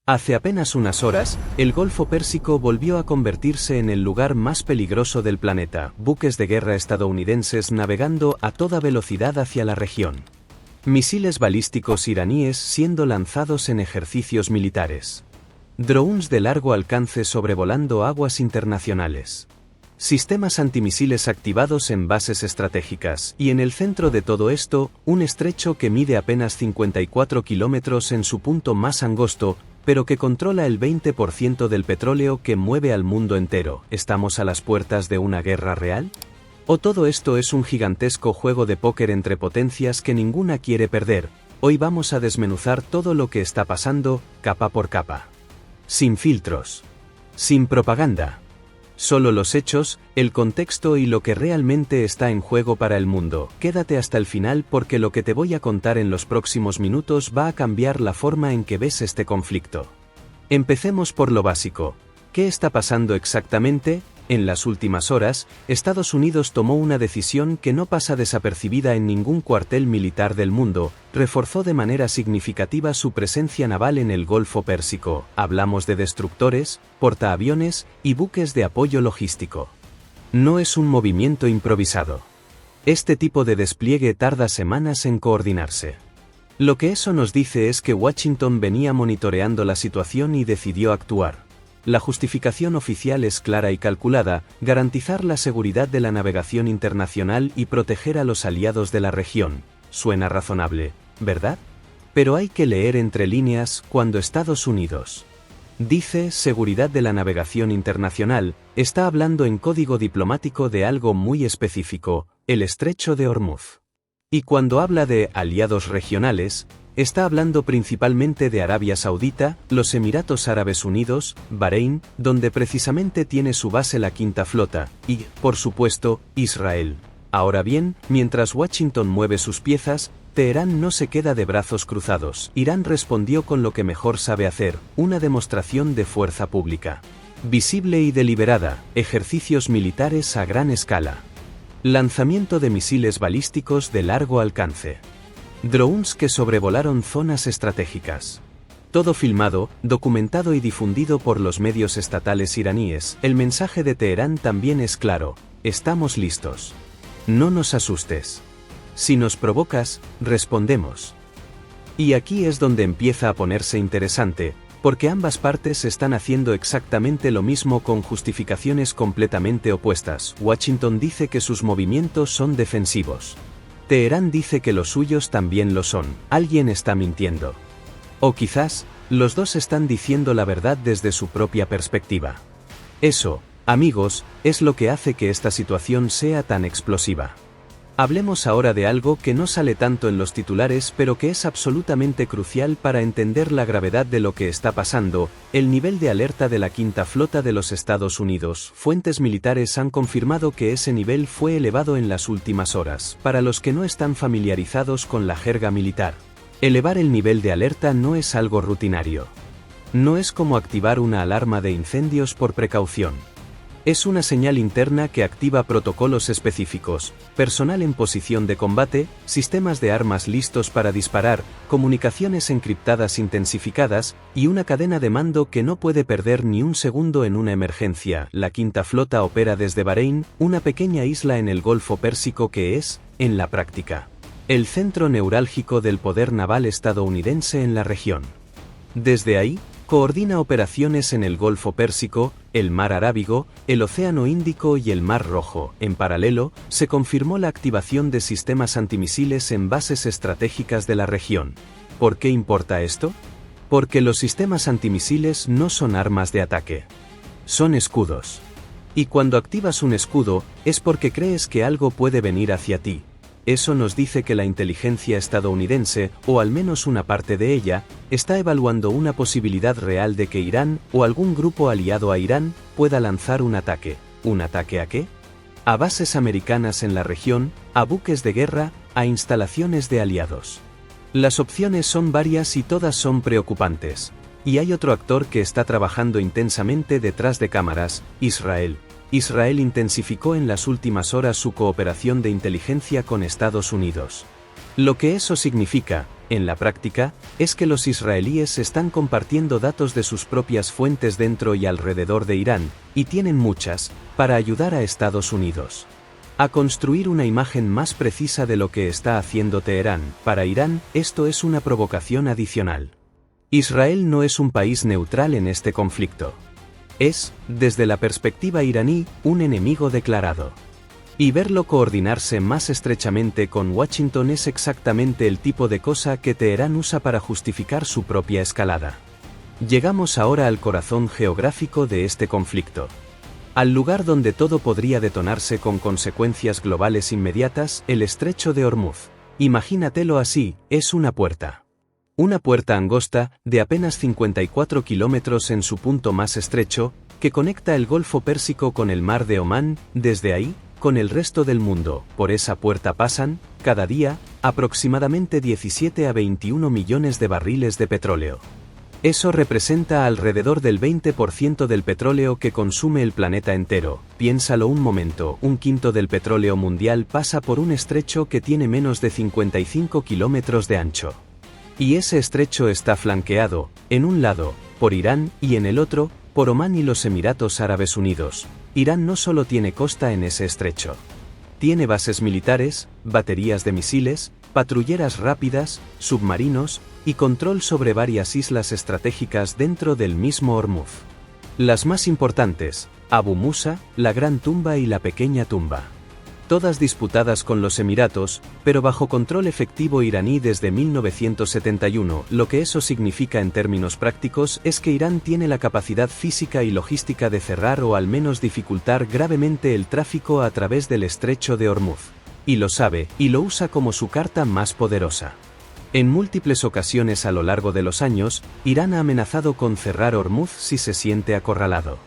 Hace apenas unas horas, el Golfo Pérsico volvió a convertirse en el lugar más peligroso del planeta, buques de guerra estadounidenses navegando a toda velocidad hacia la región. Misiles balísticos iraníes siendo lanzados en ejercicios militares. Drones de largo alcance sobrevolando aguas internacionales. Sistemas antimisiles activados en bases estratégicas, y en el centro de todo esto, un estrecho que mide apenas 54 kilómetros en su punto más angosto, pero que controla el 20% del petróleo que mueve al mundo entero. ¿Estamos a las puertas de una guerra real? ¿O todo esto es un gigantesco juego de póker entre potencias que ninguna quiere perder? Hoy vamos a desmenuzar todo lo que está pasando, capa por capa. Sin filtros. Sin propaganda. Solo los hechos, el contexto y lo que realmente está en juego para el mundo. Quédate hasta el final porque lo que te voy a contar en los próximos minutos va a cambiar la forma en que ves este conflicto. Empecemos por lo básico. ¿Qué está pasando exactamente? En las últimas horas, Estados Unidos tomó una decisión que no pasa desapercibida en ningún cuartel militar del mundo, reforzó de manera significativa su presencia naval en el Golfo Pérsico. Hablamos de destructores, portaaviones y buques de apoyo logístico. No es un movimiento improvisado. Este tipo de despliegue tarda semanas en coordinarse. Lo que eso nos dice es que Washington venía monitoreando la situación y decidió actuar. La justificación oficial es clara y calculada: garantizar la seguridad de la navegación internacional y proteger a los aliados de la región. Suena razonable, ¿verdad? Pero hay que leer entre líneas. Cuando Estados Unidos dice seguridad de la navegación internacional, está hablando en código diplomático de algo muy específico, el Estrecho de Hormuz. Y cuando habla de aliados regionales, está hablando principalmente de Arabia Saudita, los Emiratos Árabes Unidos, Bahrein, donde precisamente tiene su base la Quinta Flota, y, por supuesto, Israel. Ahora bien, mientras Washington mueve sus piezas, Teherán no se queda de brazos cruzados. Irán respondió con lo que mejor sabe hacer, una demostración de fuerza pública. Visible y deliberada, ejercicios militares a gran escala. Lanzamiento de misiles balísticos de largo alcance. Drones que sobrevolaron zonas estratégicas. Todo filmado, documentado y difundido por los medios estatales iraníes. El mensaje de Teherán también es claro: estamos listos. No nos asustes. Si nos provocas, respondemos. Y aquí es donde empieza a ponerse interesante, porque ambas partes están haciendo exactamente lo mismo con justificaciones completamente opuestas. Washington dice que sus movimientos son defensivos. Teherán dice que los suyos también lo son. Alguien está mintiendo. O quizás, los dos están diciendo la verdad desde su propia perspectiva. Eso, amigos, es lo que hace que esta situación sea tan explosiva. Hablemos ahora de algo que no sale tanto en los titulares pero que es absolutamente crucial para entender la gravedad de lo que está pasando: el nivel de alerta de la Quinta Flota de los Estados Unidos. Fuentes militares han confirmado que ese nivel fue elevado en las últimas horas. Para los que no están familiarizados con la jerga militar, elevar el nivel de alerta no es algo rutinario. No es como activar una alarma de incendios por precaución. Es una señal interna que activa protocolos específicos, personal en posición de combate, sistemas de armas listos para disparar, comunicaciones encriptadas intensificadas, y una cadena de mando que no puede perder ni un segundo en una emergencia. La Quinta Flota opera desde Bahrein, una pequeña isla en el Golfo Pérsico que es, en la práctica, el centro neurálgico del poder naval estadounidense en la región. Desde ahí, coordina operaciones en el Golfo Pérsico, el Mar Arábigo, el Océano Índico y el Mar Rojo. En paralelo, se confirmó la activación de sistemas antimisiles en bases estratégicas de la región. ¿Por qué importa esto? Porque los sistemas antimisiles no son armas de ataque. Son escudos. Y cuando activas un escudo, es porque crees que algo puede venir hacia ti. Eso nos dice que la inteligencia estadounidense, o al menos una parte de ella, está evaluando una posibilidad real de que Irán, o algún grupo aliado a Irán, pueda lanzar un ataque. ¿Un ataque a qué? A bases americanas en la región, a buques de guerra, a instalaciones de aliados. Las opciones son varias y todas son preocupantes. Y hay otro actor que está trabajando intensamente detrás de cámaras: Israel. Israel intensificó en las últimas horas su cooperación de inteligencia con Estados Unidos. Lo que eso significa, en la práctica, es que los israelíes están compartiendo datos de sus propias fuentes dentro y alrededor de Irán, y tienen muchas, para ayudar a Estados Unidos a construir una imagen más precisa de lo que está haciendo Teherán. Para Irán, esto es una provocación adicional. Israel no es un país neutral en este conflicto. Es, desde la perspectiva iraní, un enemigo declarado. Y verlo coordinarse más estrechamente con Washington es exactamente el tipo de cosa que Teherán usa para justificar su propia escalada. Llegamos ahora al corazón geográfico de este conflicto. Al lugar donde todo podría detonarse con consecuencias globales inmediatas, el estrecho de Hormuz. Imagínatelo así, es una puerta. Una puerta angosta, de apenas 54 kilómetros en su punto más estrecho, que conecta el Golfo Pérsico con el Mar de Omán. Desde ahí, con el resto del mundo, por esa puerta pasan, cada día, aproximadamente 17 a 21 millones de barriles de petróleo. Eso representa alrededor del 20% del petróleo que consume el planeta entero. Piénsalo un momento, un quinto del petróleo mundial pasa por un estrecho que tiene menos de 55 kilómetros de ancho. Y ese estrecho está flanqueado, en un lado, por Irán y en el otro, por Omán y los Emiratos Árabes Unidos. Irán no solo tiene costa en ese estrecho. Tiene bases militares, baterías de misiles, patrulleras rápidas, submarinos, y control sobre varias islas estratégicas dentro del mismo Hormuz. Las más importantes, Abu Musa, la Gran Tumba y la Pequeña Tumba. Todas disputadas con los Emiratos, pero bajo control efectivo iraní desde 1971. Lo que eso significa en términos prácticos es que Irán tiene la capacidad física y logística de cerrar o al menos dificultar gravemente el tráfico a través del estrecho de Hormuz. Y lo sabe, y lo usa como su carta más poderosa. En múltiples ocasiones a lo largo de los años, Irán ha amenazado con cerrar Hormuz si se siente acorralado.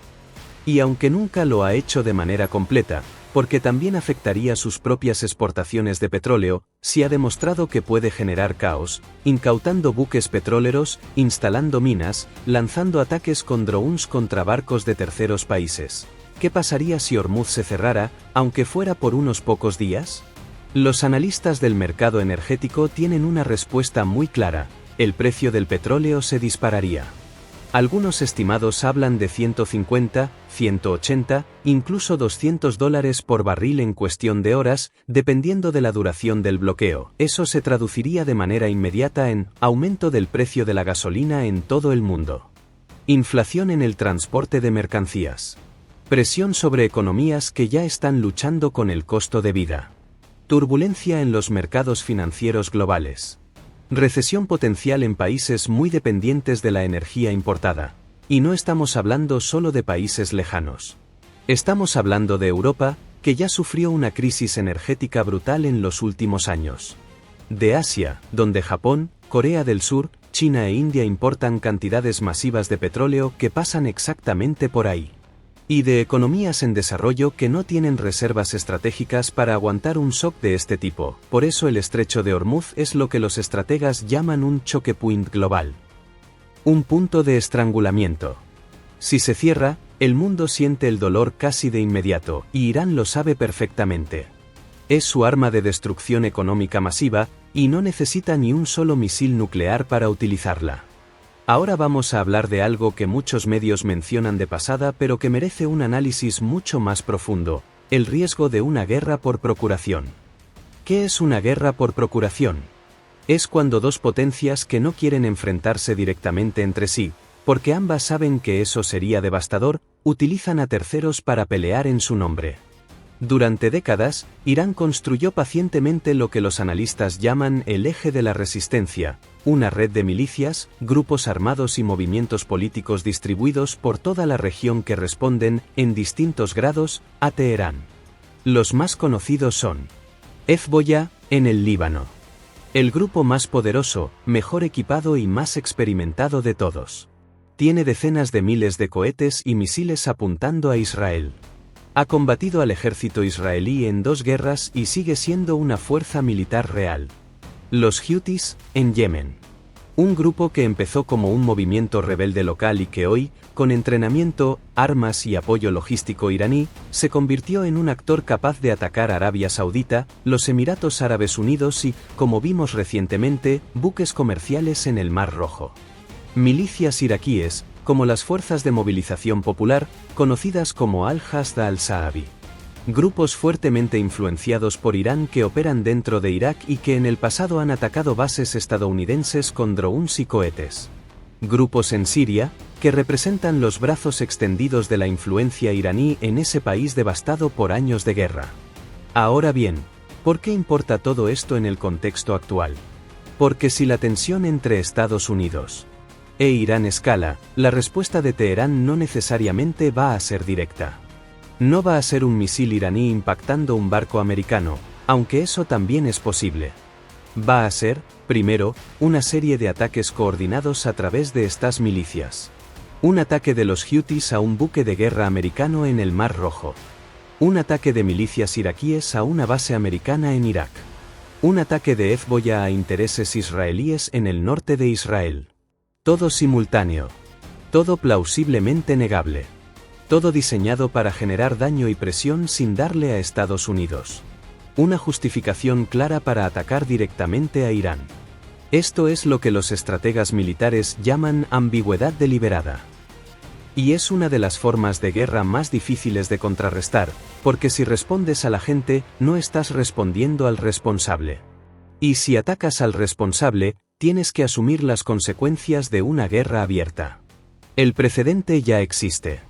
Y aunque nunca lo ha hecho de manera completa, porque también afectaría sus propias exportaciones de petróleo, sí ha demostrado que puede generar caos, incautando buques petroleros, instalando minas, lanzando ataques con drones contra barcos de terceros países. ¿Qué pasaría si Hormuz se cerrara, aunque fuera por unos pocos días? Los analistas del mercado energético tienen una respuesta muy clara: el precio del petróleo se dispararía. Algunos estimados hablan de 150, 180, incluso $200 por barril en cuestión de horas, dependiendo de la duración del bloqueo. Eso se traduciría de manera inmediata en aumento del precio de la gasolina en todo el mundo. Inflación en el transporte de mercancías. Presión sobre economías que ya están luchando con el costo de vida. Turbulencia en los mercados financieros globales. Recesión potencial en países muy dependientes de la energía importada. Y no estamos hablando solo de países lejanos. Estamos hablando de Europa, que ya sufrió una crisis energética brutal en los últimos años. De Asia, donde Japón, Corea del Sur, China e India importan cantidades masivas de petróleo que pasan exactamente por ahí. Y de economías en desarrollo que no tienen reservas estratégicas para aguantar un shock de este tipo. Por eso el estrecho de Hormuz es lo que los estrategas llaman un choke point global. Un punto de estrangulamiento. Si se cierra, el mundo siente el dolor casi de inmediato, y Irán lo sabe perfectamente. Es su arma de destrucción económica masiva, y no necesita ni un solo misil nuclear para utilizarla. Ahora vamos a hablar de algo que muchos medios mencionan de pasada pero que merece un análisis mucho más profundo: el riesgo de una guerra por procuración. ¿Qué es una guerra por procuración? Es cuando dos potencias que no quieren enfrentarse directamente entre sí, porque ambas saben que eso sería devastador, utilizan a terceros para pelear en su nombre. Durante décadas, Irán construyó pacientemente lo que los analistas llaman el eje de la resistencia, una red de milicias, grupos armados y movimientos políticos distribuidos por toda la región que responden, en distintos grados, a Teherán. Los más conocidos son Hezbollah, en el Líbano. El grupo más poderoso, mejor equipado y más experimentado de todos. Tiene decenas de miles de cohetes y misiles apuntando a Israel. Ha combatido al ejército israelí en 2 guerras y sigue siendo una fuerza militar real. Los Huthis, en Yemen. Un grupo que empezó como un movimiento rebelde local y que hoy, con entrenamiento, armas y apoyo logístico iraní, se convirtió en un actor capaz de atacar Arabia Saudita, los Emiratos Árabes Unidos y, como vimos recientemente, buques comerciales en el Mar Rojo. Milicias iraquíes, como las Fuerzas de Movilización Popular, conocidas como Al-Hashd al-Sha'abi. Grupos fuertemente influenciados por Irán que operan dentro de Irak y que en el pasado han atacado bases estadounidenses con drones y cohetes. Grupos en Siria, que representan los brazos extendidos de la influencia iraní en ese país devastado por años de guerra. Ahora bien, ¿por qué importa todo esto en el contexto actual? Porque si la tensión entre Estados Unidos e Irán escala, la respuesta de Teherán no necesariamente va a ser directa. No va a ser un misil iraní impactando un barco americano, aunque eso también es posible. Va a ser, primero, una serie de ataques coordinados a través de estas milicias. Un ataque de los Houthis a un buque de guerra americano en el Mar Rojo. Un ataque de milicias iraquíes a una base americana en Irak. Un ataque de Hezbollah a intereses israelíes en el norte de Israel. Todo simultáneo. Todo plausiblemente negable. Todo diseñado para generar daño y presión sin darle a Estados Unidos una justificación clara para atacar directamente a Irán. Esto es lo que los estrategas militares llaman ambigüedad deliberada. Y es una de las formas de guerra más difíciles de contrarrestar, porque si respondes a la gente, no estás respondiendo al responsable. Y si atacas al responsable, tienes que asumir las consecuencias de una guerra abierta. El precedente ya existe.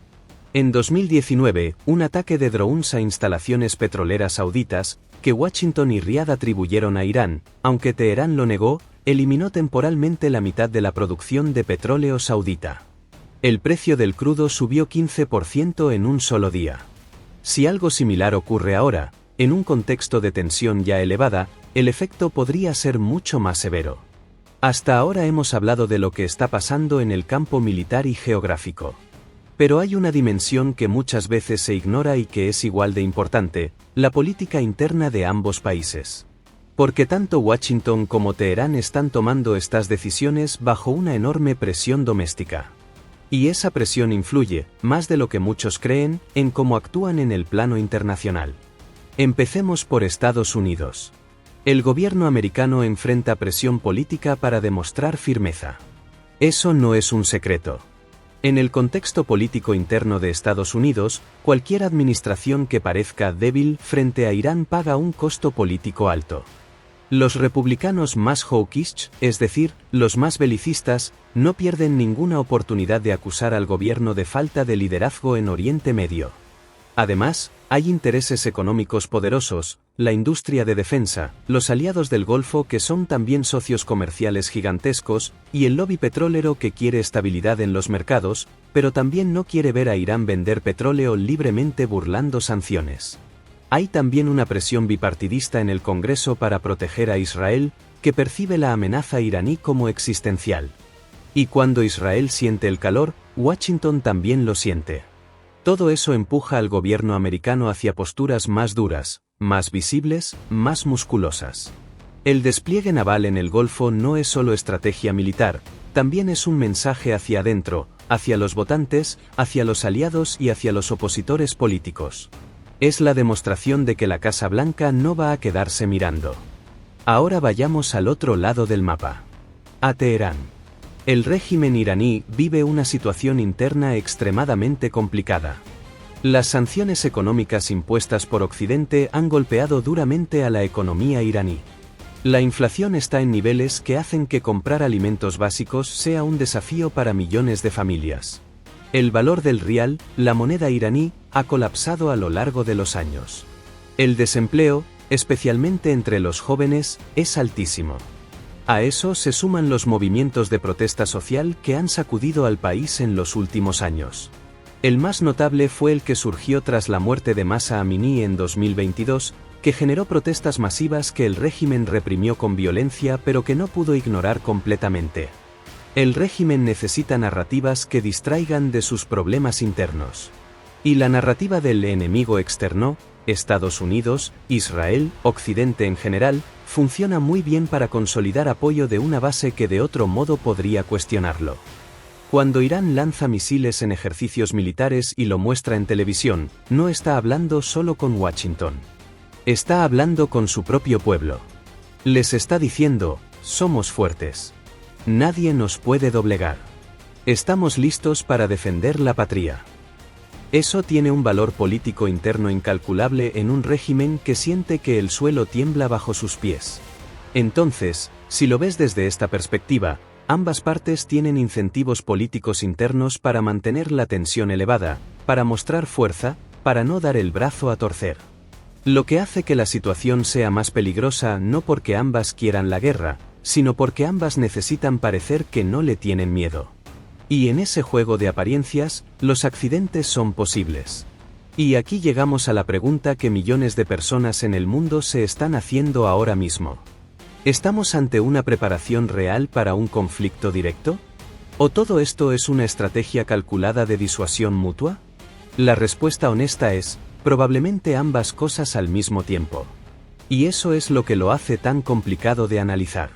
En 2019, un ataque de drones a instalaciones petroleras sauditas, que Washington y Riad atribuyeron a Irán, aunque Teherán lo negó, eliminó temporalmente la mitad de la producción de petróleo saudita. El precio del crudo subió 15% en un solo día. Si algo similar ocurre ahora, en un contexto de tensión ya elevada, el efecto podría ser mucho más severo. Hasta ahora hemos hablado de lo que está pasando en el campo militar y geográfico. Pero hay una dimensión que muchas veces se ignora y que es igual de importante, la política interna de ambos países. Porque tanto Washington como Teherán están tomando estas decisiones bajo una enorme presión doméstica. Y esa presión influye, más de lo que muchos creen, en cómo actúan en el plano internacional. Empecemos por Estados Unidos. El gobierno americano enfrenta presión política para demostrar firmeza. Eso no es un secreto. En el contexto político interno de Estados Unidos, cualquier administración que parezca débil frente a Irán paga un costo político alto. Los republicanos más hawkish, es decir, los más belicistas, no pierden ninguna oportunidad de acusar al gobierno de falta de liderazgo en Oriente Medio. Además, hay intereses económicos poderosos, la industria de defensa, los aliados del Golfo que son también socios comerciales gigantescos, y el lobby petrolero que quiere estabilidad en los mercados, pero también no quiere ver a Irán vender petróleo libremente burlando sanciones. Hay también una presión bipartidista en el Congreso para proteger a Israel, que percibe la amenaza iraní como existencial. Y cuando Israel siente el calor, Washington también lo siente. Todo eso empuja al gobierno americano hacia posturas más duras, más visibles, más musculosas. El despliegue naval en el Golfo no es solo estrategia militar, también es un mensaje hacia adentro, hacia los votantes, hacia los aliados y hacia los opositores políticos. Es la demostración de que la Casa Blanca no va a quedarse mirando. Ahora vayamos al otro lado del mapa. A Teherán. El régimen iraní vive una situación interna extremadamente complicada. Las sanciones económicas impuestas por Occidente han golpeado duramente a la economía iraní. La inflación está en niveles que hacen que comprar alimentos básicos sea un desafío para millones de familias. El valor del rial, la moneda iraní, ha colapsado a lo largo de los años. El desempleo, especialmente entre los jóvenes, es altísimo. A eso se suman los movimientos de protesta social que han sacudido al país en los últimos años. El más notable fue el que surgió tras la muerte de Mahsa Amini en 2022, que generó protestas masivas que el régimen reprimió con violencia pero que no pudo ignorar completamente. El régimen necesita narrativas que distraigan de sus problemas internos. Y la narrativa del enemigo externo, Estados Unidos, Israel, Occidente en general, funciona muy bien para consolidar apoyo de una base que de otro modo podría cuestionarlo. Cuando Irán lanza misiles en ejercicios militares y lo muestra en televisión, no está hablando solo con Washington. Está hablando con su propio pueblo. Les está diciendo, somos fuertes. Nadie nos puede doblegar. Estamos listos para defender la patria. Eso tiene un valor político interno incalculable en un régimen que siente que el suelo tiembla bajo sus pies. Entonces, si lo ves desde esta perspectiva, ambas partes tienen incentivos políticos internos para mantener la tensión elevada, para mostrar fuerza, para no dar el brazo a torcer. Lo que hace que la situación sea más peligrosa no porque ambas quieran la guerra, sino porque ambas necesitan parecer que no le tienen miedo. Y en ese juego de apariencias, los accidentes son posibles. Y aquí llegamos a la pregunta que millones de personas en el mundo se están haciendo ahora mismo. ¿Estamos ante una preparación real para un conflicto directo? ¿O todo esto es una estrategia calculada de disuasión mutua? La respuesta honesta es, probablemente ambas cosas al mismo tiempo. Y eso es lo que lo hace tan complicado de analizar.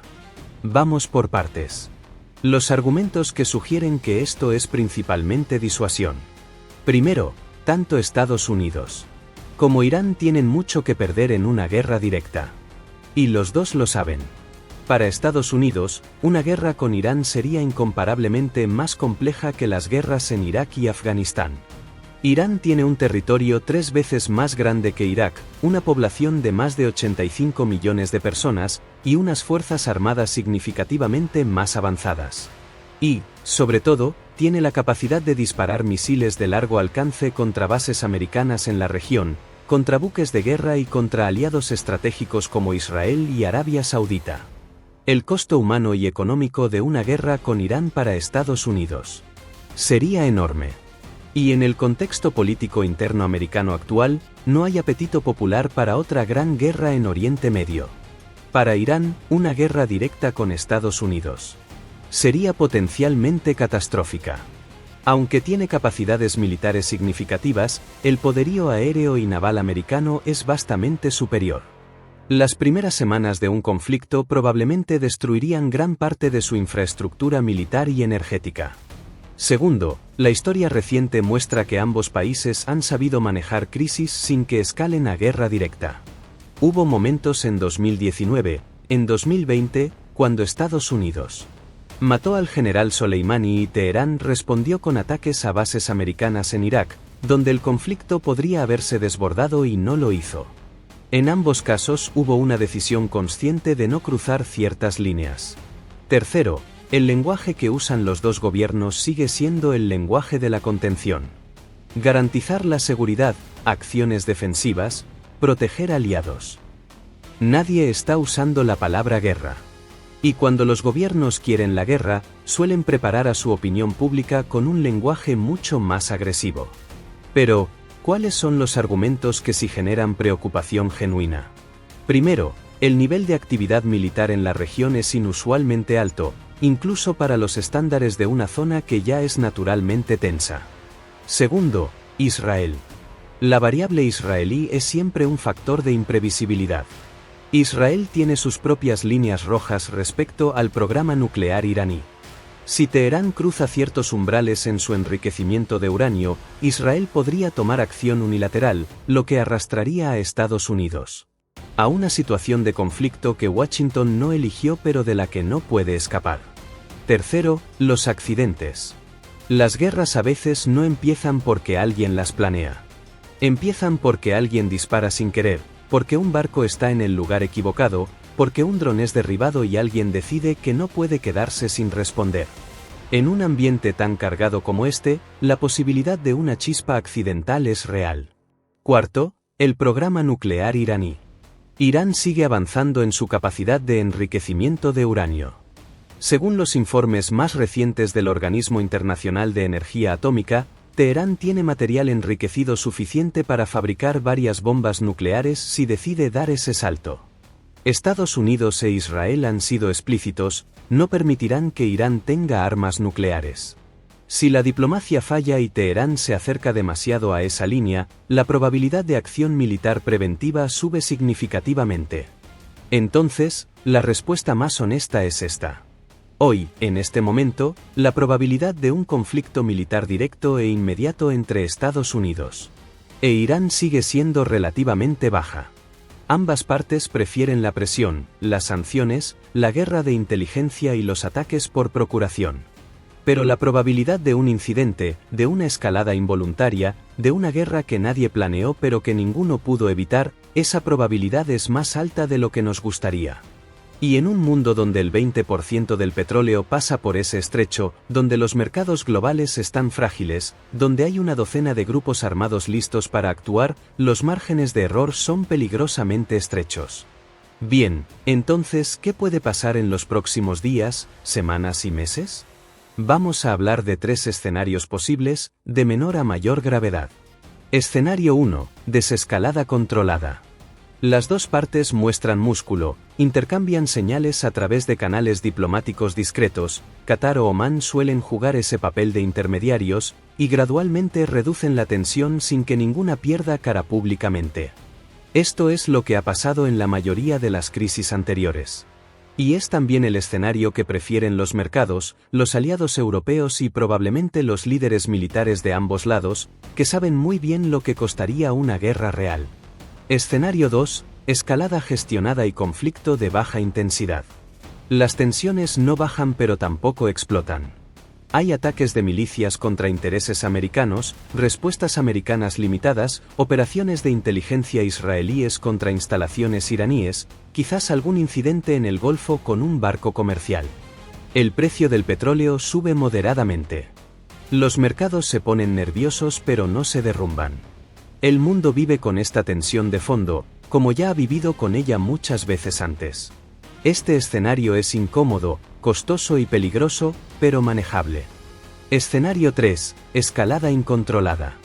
Vamos por partes. Los argumentos que sugieren que esto es principalmente disuasión. Primero, tanto Estados Unidos como Irán tienen mucho que perder en una guerra directa. Y los dos lo saben. Para Estados Unidos, una guerra con Irán sería incomparablemente más compleja que las guerras en Irak y Afganistán. Irán tiene un territorio 3 veces más grande que Irak, una población de más de 85 millones de personas, y unas fuerzas armadas significativamente más avanzadas. Y, sobre todo, tiene la capacidad de disparar misiles de largo alcance contra bases americanas en la región, contra buques de guerra y contra aliados estratégicos como Israel y Arabia Saudita. El costo humano y económico de una guerra con Irán para Estados Unidos sería enorme. Y en el contexto político interno americano actual, no hay apetito popular para otra gran guerra en Oriente Medio. Para Irán, una guerra directa con Estados Unidos sería potencialmente catastrófica. Aunque tiene capacidades militares significativas, el poderío aéreo y naval americano es vastamente superior. Las primeras semanas de un conflicto probablemente destruirían gran parte de su infraestructura militar y energética. Segundo, la historia reciente muestra que ambos países han sabido manejar crisis sin que escalen a guerra directa. Hubo momentos en 2019, en 2020, cuando Estados Unidos mató al general Soleimani y Teherán respondió con ataques a bases americanas en Irak, donde el conflicto podría haberse desbordado y no lo hizo. En ambos casos hubo una decisión consciente de no cruzar ciertas líneas. Tercero, el lenguaje que usan los dos gobiernos sigue siendo el lenguaje de la contención. Garantizar la seguridad, acciones defensivas, proteger aliados. Nadie está usando la palabra guerra. Y cuando los gobiernos quieren la guerra, suelen preparar a su opinión pública con un lenguaje mucho más agresivo. Pero, ¿cuáles son los argumentos que sí generan preocupación genuina? Primero, el nivel de actividad militar en la región es inusualmente alto, incluso para los estándares de una zona que ya es naturalmente tensa. Segundo, Israel. La variable israelí es siempre un factor de imprevisibilidad. Israel tiene sus propias líneas rojas respecto al programa nuclear iraní. Si Teherán cruza ciertos umbrales en su enriquecimiento de uranio, Israel podría tomar acción unilateral, lo que arrastraría a Estados Unidos a una situación de conflicto que Washington no eligió pero de la que no puede escapar. Tercero, los accidentes. Las guerras a veces no empiezan porque alguien las planea. Empiezan porque alguien dispara sin querer, porque un barco está en el lugar equivocado, porque un dron es derribado y alguien decide que no puede quedarse sin responder. En un ambiente tan cargado como este, la posibilidad de una chispa accidental es real. Cuarto, el programa nuclear iraní. Irán sigue avanzando en su capacidad de enriquecimiento de uranio. Según los informes más recientes del Organismo Internacional de Energía Atómica, Teherán tiene material enriquecido suficiente para fabricar varias bombas nucleares si decide dar ese salto. Estados Unidos e Israel han sido explícitos, no permitirán que Irán tenga armas nucleares. Si la diplomacia falla y Teherán se acerca demasiado a esa línea, la probabilidad de acción militar preventiva sube significativamente. Entonces, la respuesta más honesta es esta. Hoy, en este momento, la probabilidad de un conflicto militar directo e inmediato entre Estados Unidos e Irán sigue siendo relativamente baja. Ambas partes prefieren la presión, las sanciones, la guerra de inteligencia y los ataques por procuración. Pero la probabilidad de un incidente, de una escalada involuntaria, de una guerra que nadie planeó pero que ninguno pudo evitar, esa probabilidad es más alta de lo que nos gustaría. Y en un mundo donde el 20% del petróleo pasa por ese estrecho, donde los mercados globales están frágiles, donde hay una docena de grupos armados listos para actuar, los márgenes de error son peligrosamente estrechos. Bien, entonces, ¿qué puede pasar en los próximos días, semanas y meses? Vamos a hablar de 3 escenarios posibles, de menor a mayor gravedad. Escenario 1, desescalada controlada. Las dos partes muestran músculo, intercambian señales a través de canales diplomáticos discretos, Qatar o Omán suelen jugar ese papel de intermediarios, y gradualmente reducen la tensión sin que ninguna pierda cara públicamente. Esto es lo que ha pasado en la mayoría de las crisis anteriores. Y es también el escenario que prefieren los mercados, los aliados europeos y probablemente los líderes militares de ambos lados, que saben muy bien lo que costaría una guerra real. Escenario 2, escalada gestionada y conflicto de baja intensidad. Las tensiones no bajan pero tampoco explotan. Hay ataques de milicias contra intereses americanos, respuestas americanas limitadas, operaciones de inteligencia israelíes contra instalaciones iraníes, quizás algún incidente en el Golfo con un barco comercial. El precio del petróleo sube moderadamente. Los mercados se ponen nerviosos pero no se derrumban. El mundo vive con esta tensión de fondo, como ya ha vivido con ella muchas veces antes. Este escenario es incómodo, costoso y peligroso, pero manejable. Escenario 3, escalada incontrolada.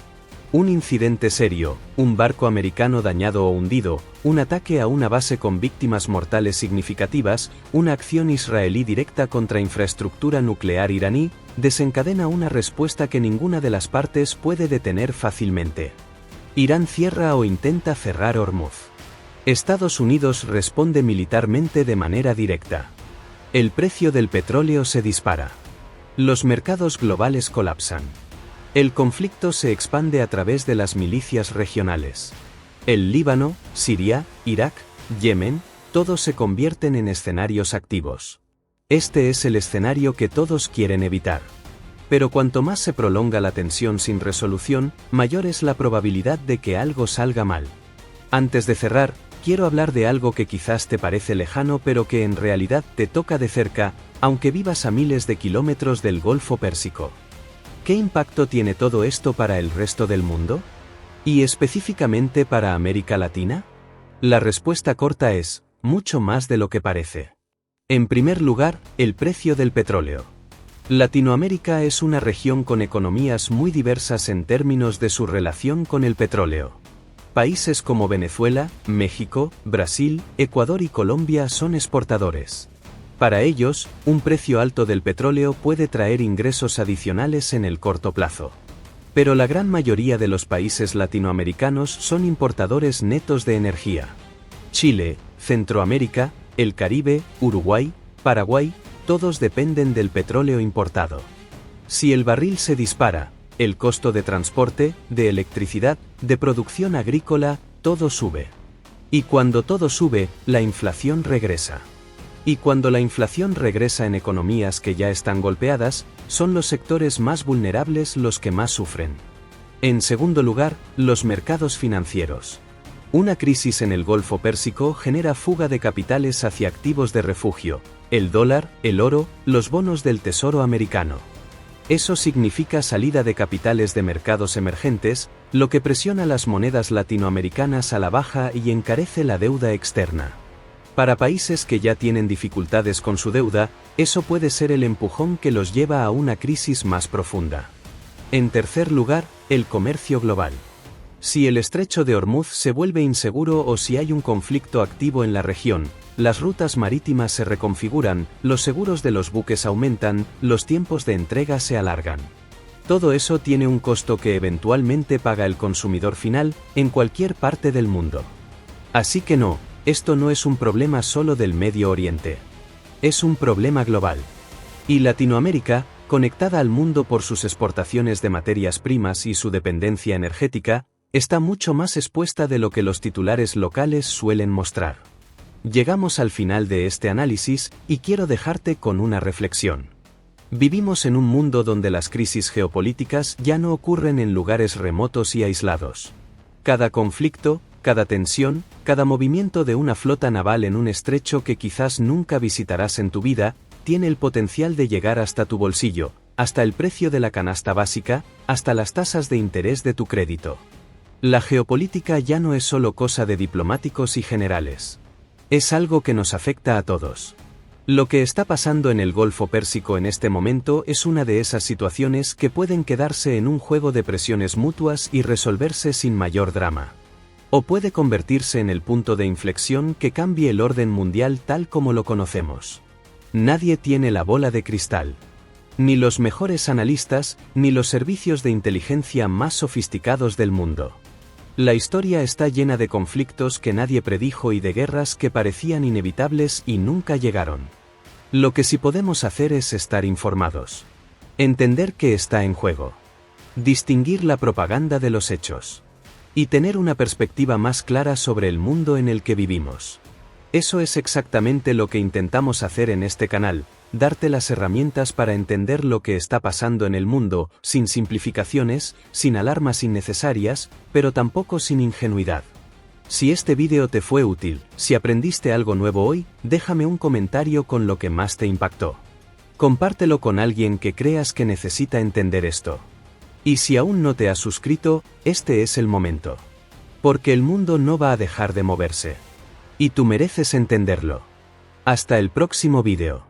Un incidente serio, un barco americano dañado o hundido, un ataque a una base con víctimas mortales significativas, una acción israelí directa contra infraestructura nuclear iraní, desencadena una respuesta que ninguna de las partes puede detener fácilmente. Irán cierra o intenta cerrar Hormuz. Estados Unidos responde militarmente de manera directa. El precio del petróleo se dispara. Los mercados globales colapsan. El conflicto se expande a través de las milicias regionales. El Líbano, Siria, Irak, Yemen, todos se convierten en escenarios activos. Este es el escenario que todos quieren evitar. Pero cuanto más se prolonga la tensión sin resolución, mayor es la probabilidad de que algo salga mal. Antes de cerrar, quiero hablar de algo que quizás te parece lejano pero que en realidad te toca de cerca, aunque vivas a miles de kilómetros del Golfo Pérsico. ¿Qué impacto tiene todo esto para el resto del mundo? ¿Y específicamente para América Latina? La respuesta corta es, mucho más de lo que parece. En primer lugar, el precio del petróleo. Latinoamérica es una región con economías muy diversas en términos de su relación con el petróleo. Países como Venezuela, México, Brasil, Ecuador y Colombia son exportadores. Para ellos, un precio alto del petróleo puede traer ingresos adicionales en el corto plazo. Pero la gran mayoría de los países latinoamericanos son importadores netos de energía. Chile, Centroamérica, el Caribe, Uruguay, Paraguay, todos dependen del petróleo importado. Si el barril se dispara, el costo de transporte, de electricidad, de producción agrícola, todo sube. Y cuando todo sube, la inflación regresa. Y cuando la inflación regresa en economías que ya están golpeadas, son los sectores más vulnerables los que más sufren. En segundo lugar, los mercados financieros. Una crisis en el Golfo Pérsico genera fuga de capitales hacia activos de refugio, el dólar, el oro, los bonos del Tesoro americano. Eso significa salida de capitales de mercados emergentes, lo que presiona las monedas latinoamericanas a la baja y encarece la deuda externa. Para países que ya tienen dificultades con su deuda, eso puede ser el empujón que los lleva a una crisis más profunda. En tercer lugar, el comercio global. Si el estrecho de Hormuz se vuelve inseguro o si hay un conflicto activo en la región, las rutas marítimas se reconfiguran, los seguros de los buques aumentan, los tiempos de entrega se alargan. Todo eso tiene un costo que eventualmente paga el consumidor final, en cualquier parte del mundo. Así que no, esto no es un problema solo del Medio Oriente. Es un problema global. Y Latinoamérica, conectada al mundo por sus exportaciones de materias primas y su dependencia energética, está mucho más expuesta de lo que los titulares locales suelen mostrar. Llegamos al final de este análisis y quiero dejarte con una reflexión. Vivimos en un mundo donde las crisis geopolíticas ya no ocurren en lugares remotos y aislados. Cada conflicto, cada tensión, cada movimiento de una flota naval en un estrecho que quizás nunca visitarás en tu vida, tiene el potencial de llegar hasta tu bolsillo, hasta el precio de la canasta básica, hasta las tasas de interés de tu crédito. La geopolítica ya no es solo cosa de diplomáticos y generales. Es algo que nos afecta a todos. Lo que está pasando en el Golfo Pérsico en este momento es una de esas situaciones que pueden quedarse en un juego de presiones mutuas y resolverse sin mayor drama. O puede convertirse en el punto de inflexión que cambie el orden mundial tal como lo conocemos. Nadie tiene la bola de cristal. Ni los mejores analistas, ni los servicios de inteligencia más sofisticados del mundo. La historia está llena de conflictos que nadie predijo y de guerras que parecían inevitables y nunca llegaron. Lo que sí podemos hacer es estar informados. Entender qué está en juego. Distinguir la propaganda de los hechos. Y tener una perspectiva más clara sobre el mundo en el que vivimos. Eso es exactamente lo que intentamos hacer en este canal, darte las herramientas para entender lo que está pasando en el mundo, sin simplificaciones, sin alarmas innecesarias, pero tampoco sin ingenuidad. Si este vídeo te fue útil, si aprendiste algo nuevo hoy, déjame un comentario con lo que más te impactó. Compártelo con alguien que creas que necesita entender esto. Y si aún no te has suscrito, este es el momento. Porque el mundo no va a dejar de moverse. Y tú mereces entenderlo. Hasta el próximo vídeo.